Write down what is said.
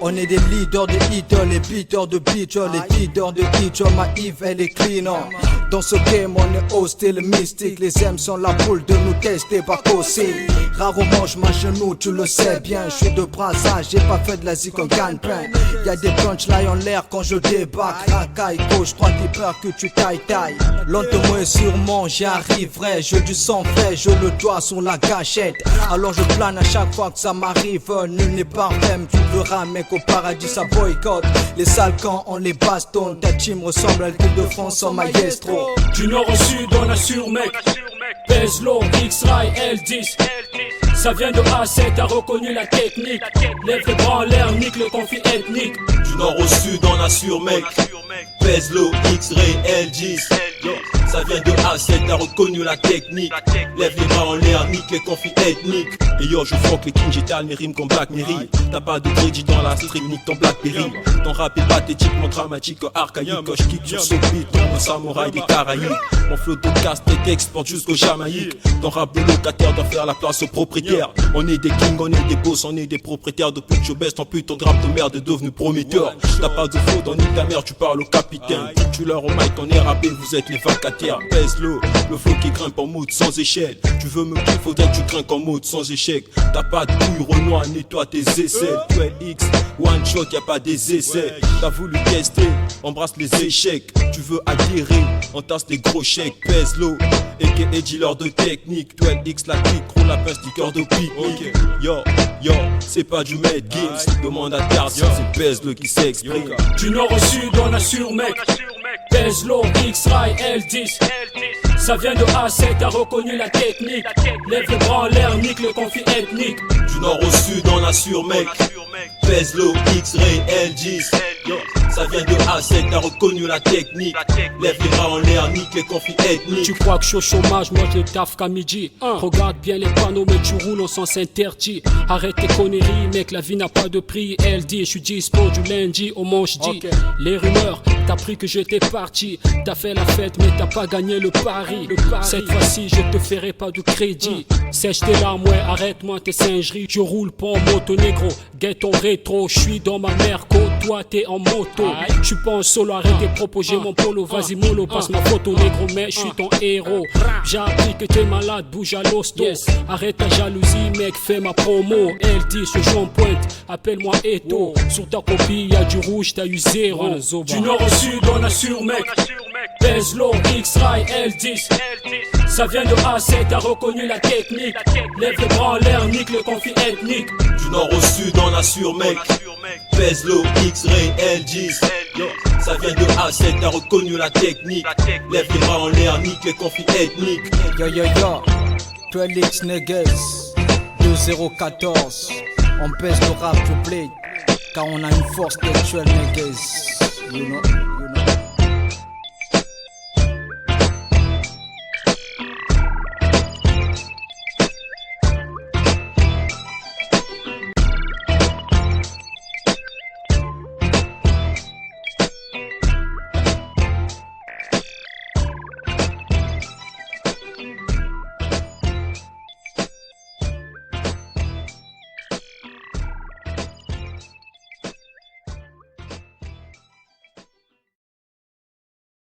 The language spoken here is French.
On est des leaders de idoles, les beaters de bitches, les leaders de bitches, ma Yves elle est clean. Dans ce game on est hostile, mystique. Les M sont la boule de nous tester, pas qu'aussi. Rarement je genou, tu le sais bien. Je suis de brassage, j'ai pas fait de la zik en gagne-pain. Y'a des punchlines en l'air quand je débarque. Racaille, gauche, droite, j'ai peur que tu tailles. Lentement et sûrement j'y arriverai. Je du sang frais, je le dois sur la gâchette. Alors je plane à chaque fois que ça m'arrive. Nul n'est parfait, tu le verras mec, au paradis ça boycotte. Les sales camps on les bastonne. Ta team ressemble à l'équipe de France sans maestro. Du nord au sud on assure mec. Peslo, X-Ray, L10. Ça vient de A7, t'as reconnu la technique. Lève les bras en l'air, nique le conflit ethnique. Du nord au sud on assure mec. Peslo, X-Ray, L10. Ça vient de A7, t'as reconnu la technique. Lève les bras en l'air, nique les conflits ethniques. Et yo, je froque les kings, j'étale mes rimes comme Black Mary. T'as pas de crédit dans la stream, nique ton Blackberry. Ton rap est pathétique, mon dramatique, archaïque. Quand je kick sur ce beat, mon samouraï des Caraïbes. Mon flow de casse et t'exporte jusqu'au Jamaïque. Ton rap de locataire doit faire la place aux propriétaires. On est des kings, on est des boss, on est des propriétaires. Depuis que je baisse ton putain de rap de merde est devenu prometteur. T'as pas de faute, on nique ta mère, tu parles au capitaine. Tu leur au mic, on est rappé, vous êtes les vacataires. Pèse-le, le flow qui grimpe en mode sans échelle. Tu veux me kill, faudrait que tu grimpe en mode sans échec. T'as pas de couilles, Renoir, nettoie tes essais. 12X, one shot, y'a pas des essais. T'as voulu tester, embrasse les échecs. Tu veux adhérer, entasse des gros chèques. Pèse-le, aka dealer de technique. 12X, la clique, roule la pince, sticker de pique. Yo, c'est pas du Mad Games. Demande à Tarzan, c'est Pèse-le qui s'exprime. Du nord au sud on assure mec. Peslo, X-Ray, L10. Ça vient de A7, t'as reconnu la technique. Lève les bras en l'air, nique le conflit ethnique. Du nord au sud on assure mec. Peslo, X-Ray, L10. Ça vient de A7, t'as reconnu la technique. Lève les bras en l'air, nique les conflits ethniques. Tu crois que je suis au chômage, moi je taffe qu'à midi. Regarde bien les panneaux, mais tu roules au sens interdit. Arrête tes conneries, mec, la vie n'a pas de prix. Elle dit, je suis dispo du lundi au manche dit. Les rumeurs, t'as pris que j'étais parti. T'as fait la fête, mais t'as pas gagné le pari. Cette fois-ci, je te ferai pas de crédit. Sèche tes larmes, ouais, arrête-moi tes singeries. Je roule pas en moto négro, guette ton rétro. Je suis dans ma merco, toi t'es en moto. Je suis pas en solo, arrête de proposer mon polo. Vas-y mollo, passe ma photo négro, mais je suis ton héros. J'ai appris que t'es malade, bouge à l'hosto. Arrête ta jalousie, mec, fais ma promo. Elle dit, je joue en pointe, appelle-moi Eto. Sur ta copie, y'a du rouge, t'as eu zéro. Du nord au sud, on assure mec. Peslo, X-Ray, L10. Ça vient de A7, t'as reconnu la technique. Lève les bras en l'air, nique le conflit ethnique. Du nord au sud on assure mec. Peslo, X-Ray, L10. Ça vient de A7, t'as reconnu la technique. Lève les bras en l'air, nique les conflits ethniques. Yo 12X niggas 2014. On pèse le rap to play. Car on a une force textuelle niggas. You know.